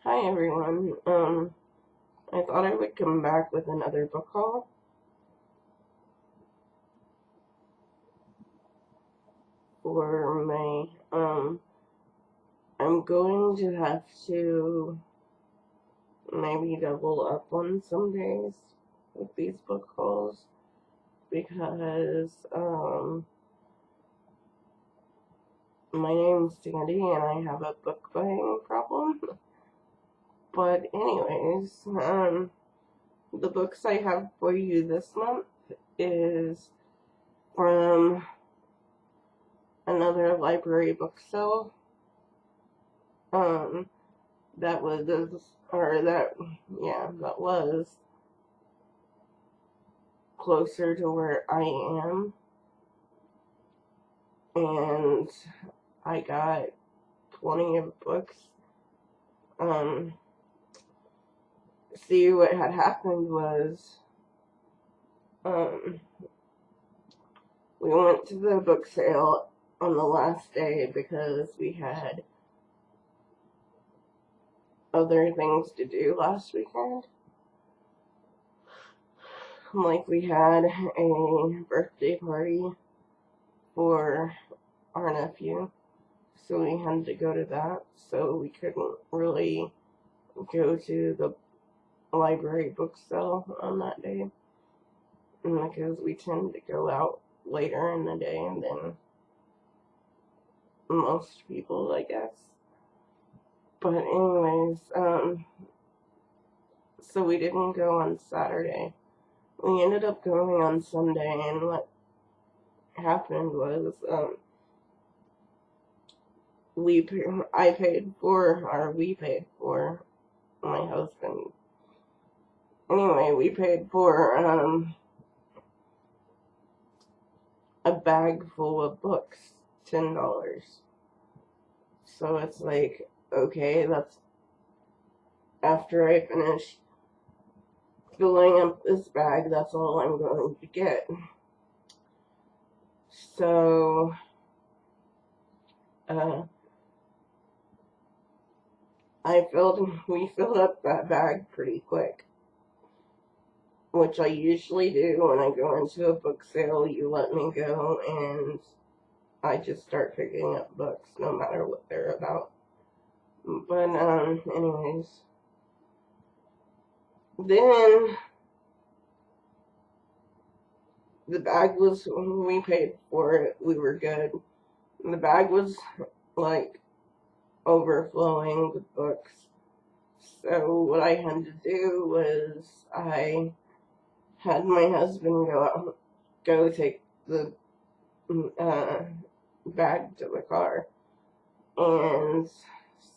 Hi everyone. I thought I would come back with another book haul for May. I'm going to have to maybe double up on some days with these book hauls because my name's Sandy and I have a book buying problem. But anyways, the books I have for you this month is from another library book sale. Um, that was, or that, yeah, that was closer to where I am, and I got plenty of books. See, what had happened was, um, we went to the book sale on the last day because we had other things to do last weekend. Like, we had a birthday party for our nephew, so we had to go to that, so we couldn't really go to the library book sale on that day, because we tend to go out later in the day than most people, I guess. But anyways, so we didn't go on Saturday. We ended up going on Sunday, and what happened was, we paid for, my husband. Anyway, we paid for, a bag full of books, $10. So it's like, okay, that's after I finish filling up this bag, that's all I'm going to get. So, we filled up that bag pretty quick, which I usually do when I go into a book sale. You let me go and I just start picking up books no matter what they're about. But, anyways, then the bag was, when we paid for it, we were good. The bag was, like, overflowing with books. So what I had to do was I had my husband go take the uh, bag to the car. And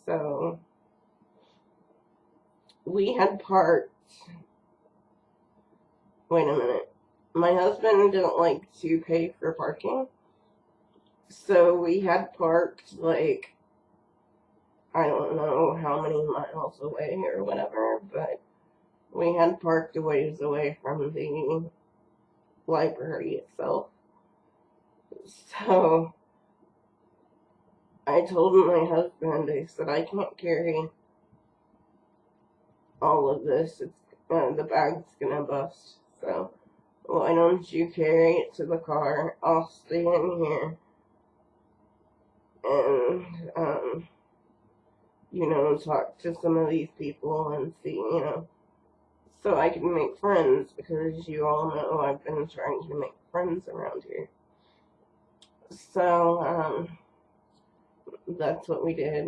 so we had parked. Wait a minute. My husband didn't like to pay for parking. So we had parked, like, I don't know how many miles away or whatever, but we had parked a ways away from the library itself. So I told my husband, I said, I can't carry all of this. The bag's gonna bust. So why don't you carry it to the car? I'll stay in here and, talk to some of these people and see, so I can make friends, because you all know I've been trying to make friends around here. So, that's what we did.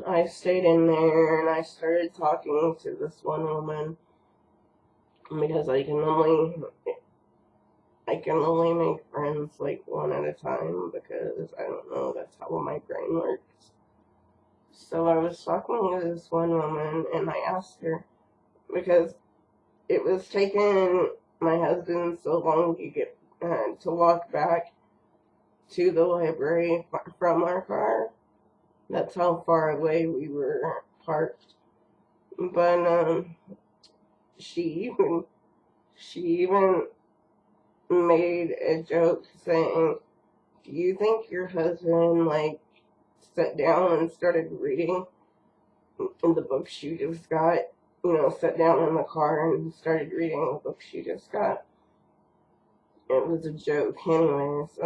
I stayed in there and I started talking to this one woman, because I can only make friends like one at a time, because I don't know, that's how my brain works. So I was talking to this one woman and I asked her, because it was taking my husband so long to get to walk back to the library from our car. That's how far away we were parked. But she even she even made a joke saying, "Do you think your husband like sat down and started reading in the books you just got. Sat down in the car and started reading the books you just got. It was a joke, anyways.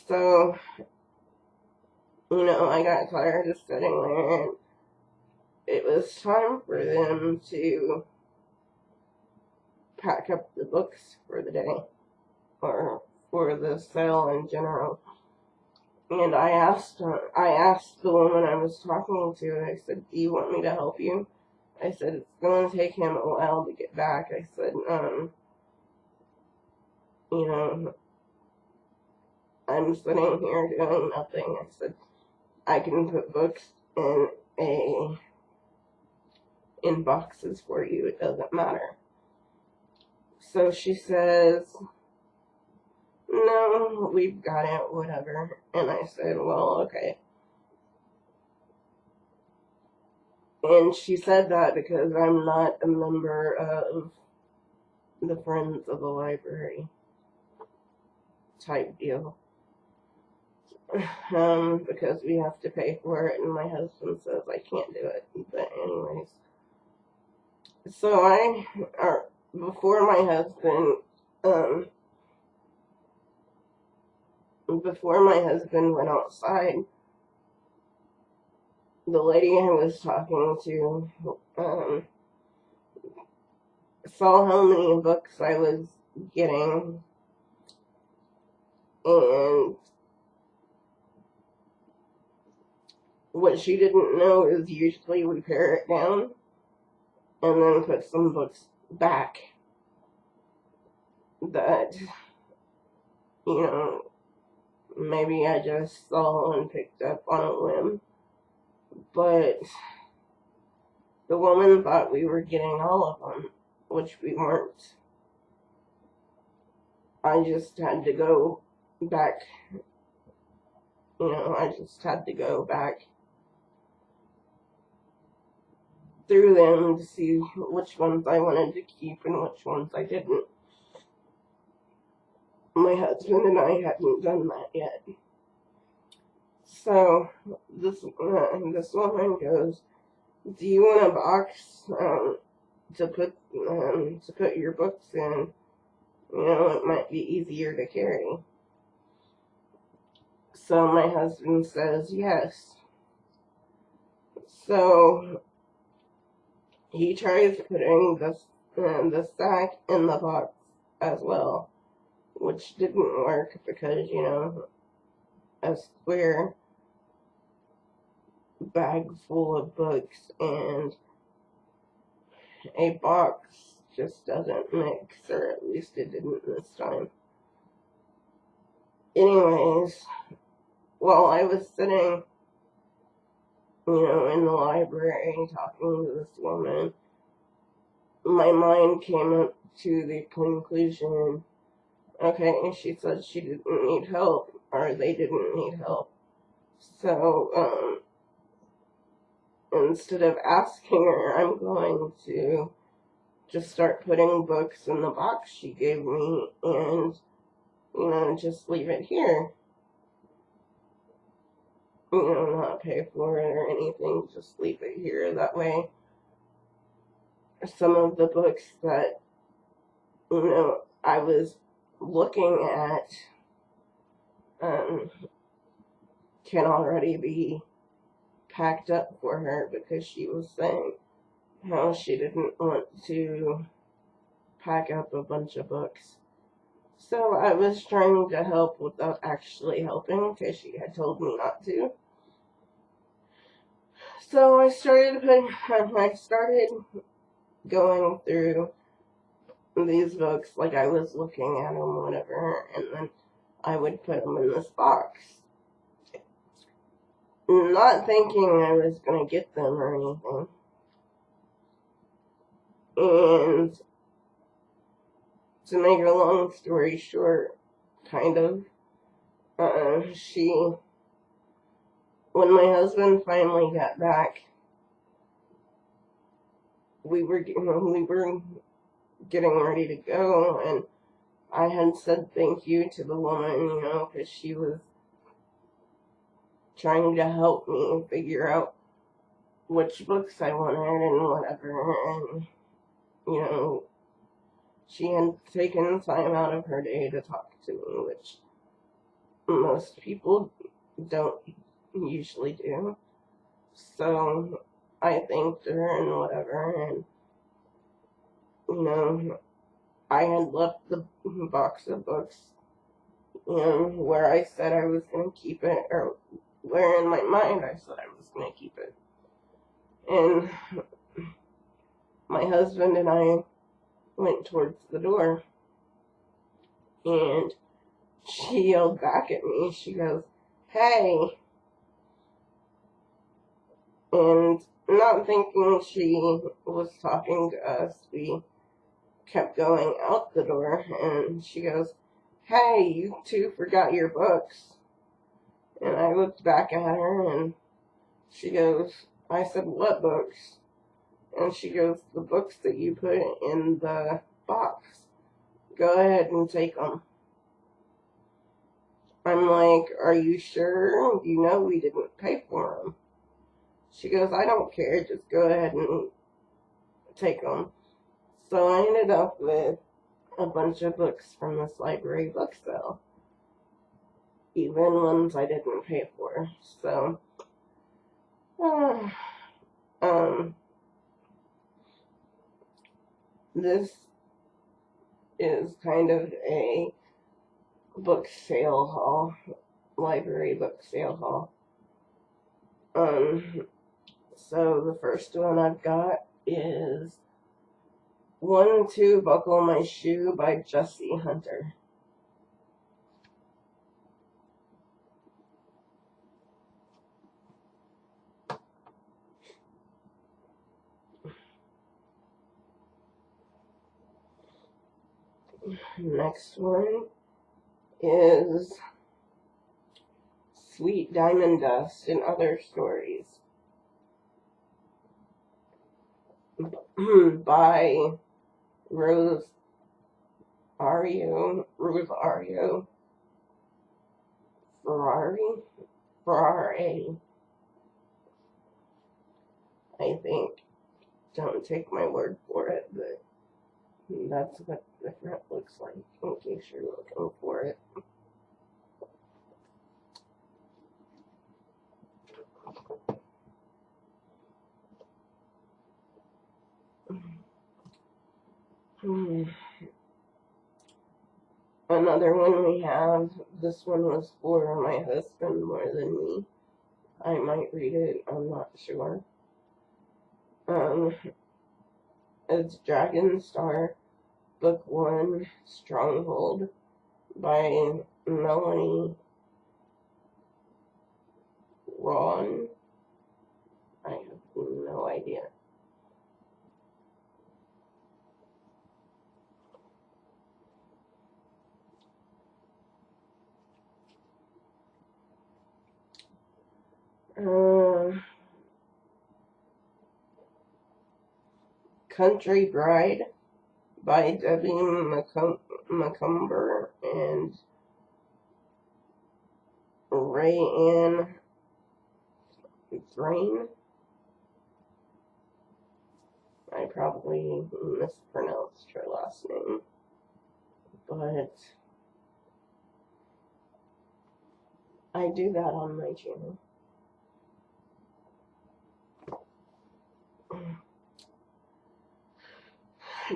So, I got tired of sitting there, and it was time for them to pack up the books for the day, or for the sale in general. And I asked the woman I was talking to, I said, do you want me to help you? I said, it's going to take him a while to get back. I said, I'm sitting here doing nothing. I said, I can put books in boxes for you. It doesn't matter. So she says, no, we've got it, whatever. And I said, well, okay. And she said that because I'm not a member of the Friends of the Library type deal. Because we have to pay for it, and my husband says I can't do it. But anyways, so before my husband went outside, the lady I was talking to, saw how many books I was getting, and what she didn't know is usually we pare it down and then put some books back that, maybe I just saw and picked up on a whim. But the woman thought we were getting all of them, which we weren't. I just had to go back, through them to see which ones I wanted to keep and which ones I didn't. My husband and I hadn't done that yet. So this woman goes, do you want a box to put your books in? It might be easier to carry. So my husband says yes. So he tries putting the sack in the box as well, which didn't work because, a square bag full of books and a box just doesn't mix, or at least it didn't this time. Anyways, while I was sitting, in the library talking to this woman, my mind came up to the conclusion, okay, she said she didn't need help, or they didn't need help. So, instead of asking her, I'm going to just start putting books in the box she gave me and, just leave it here. Not pay for it or anything, just leave it here. That way, some of the books that, I was looking at, can already be packed up for her, because she was saying how she didn't want to pack up a bunch of books. So I was trying to help without actually helping, because she had told me not to. So I started going through these books like I was looking at them, whatever, and then I would put them in this box. Not thinking I was going to get them or anything. And to make a long story short, kind of, when my husband finally got back, we were getting ready to go, and I had said thank you to the woman, because she was trying to help me figure out which books I wanted and whatever, and, she had taken time out of her day to talk to me, which most people don't usually do. So I thanked her and whatever, and, I had left the box of books, where I said I was going to keep it, or where in my mind I said I was going to keep it. And my husband and I went towards the door, and she yelled back at me. She goes, "Hey!" And not thinking she was talking to us, we kept going out the door, and she goes, "Hey, you two forgot your books." And I looked back at her, and she goes, I said, "What books?" And she goes, "The books that you put in the box. Go ahead and take them." I'm like, "Are you sure? You know we didn't pay for them." She goes, "I don't care. Just go ahead and take them." So I ended up with a bunch of books from this library book sale, even ones I didn't pay for. So, this is kind of a book sale haul, library book sale haul. So the first one I've got is 1-2 Buckle My Shoe by Jessie Hunter. Next one is Sweet Diamond Dust and Other Stories by Rose Ario Ferrari, I think. Don't take my word for it, but that's what the front looks like, in case you're looking for it. Another one we have, this one was for my husband more than me. I might read it, I'm not sure. It's Dragon Star, Book 1, Stronghold, by Melanie Ron. I have no idea. Country Bride by Debbie Macomber and Ray Ann Thrain. I probably mispronounced her last name, but I do that on my channel.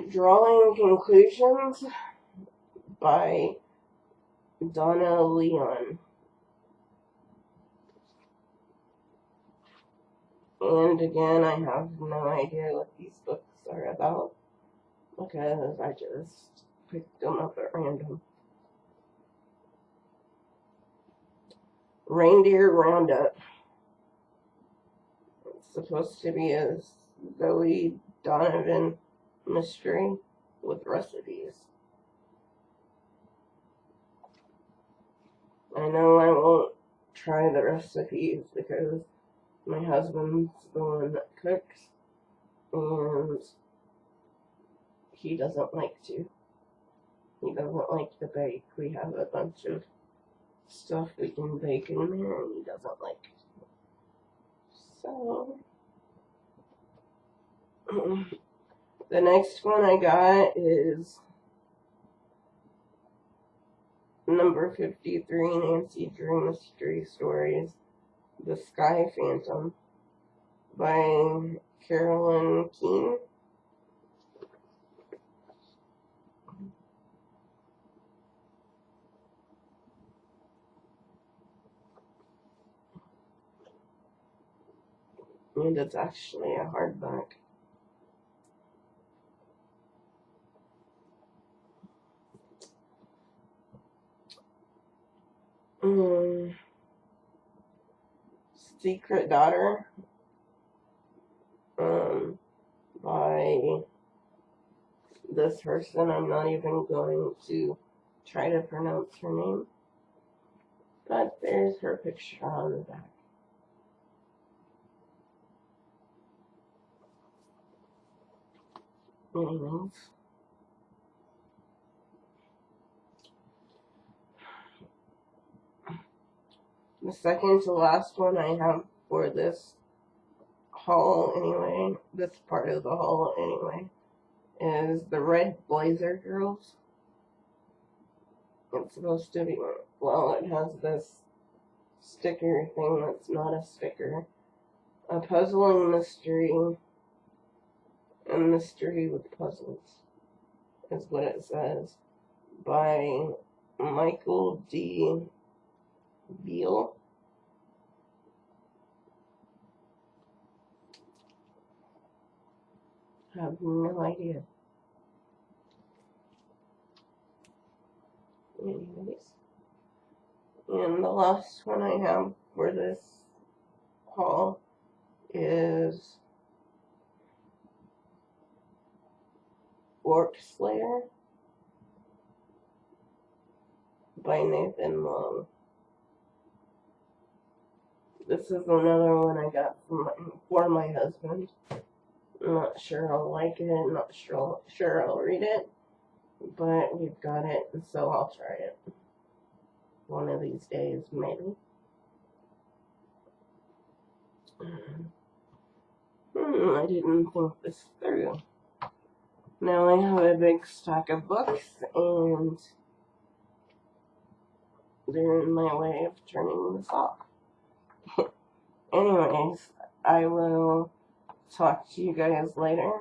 Drawing Conclusions by Donna Leon. And again, I have no idea what these books are about, because I just picked them up at random. Reindeer Roundup. It's supposed to be a Zoe Donovan mystery with recipes. I know I won't try the recipes because my husband's the one that cooks, and he doesn't like to. He doesn't like to bake. We have a bunch of stuff we can bake in there, and he doesn't like it. So, the next one I got is number 53, Nancy Drew Mystery Stories, The Sky Phantom, by Carolyn Keene. And it's actually a hardback. Secret Daughter, by this person. I'm not even going to try to pronounce her name, but there's her picture on the back. Anyways, the second to last one I have for this haul anyway, this part of the haul anyway, is the Red Blazer Girls. It's supposed to be, well, it has this sticker thing that's not a sticker. A puzzling mystery, a mystery with puzzles, is what it says, by Michael D. Beale. I have no idea. Anyways. And the last one I have for this haul is Orc Slayer by Nathan Long. This is another one I got for my husband. I'm not sure I'll like it, not sure I'll read it, but we've got it, and so I'll try it. One of these days, maybe. I didn't think this through. Now I have a big stack of books, and they're in my way of turning this off. Anyways, I will talk to you guys later.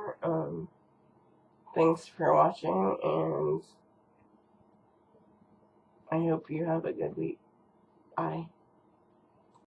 Thanks for watching, and I hope you have a good week. Bye.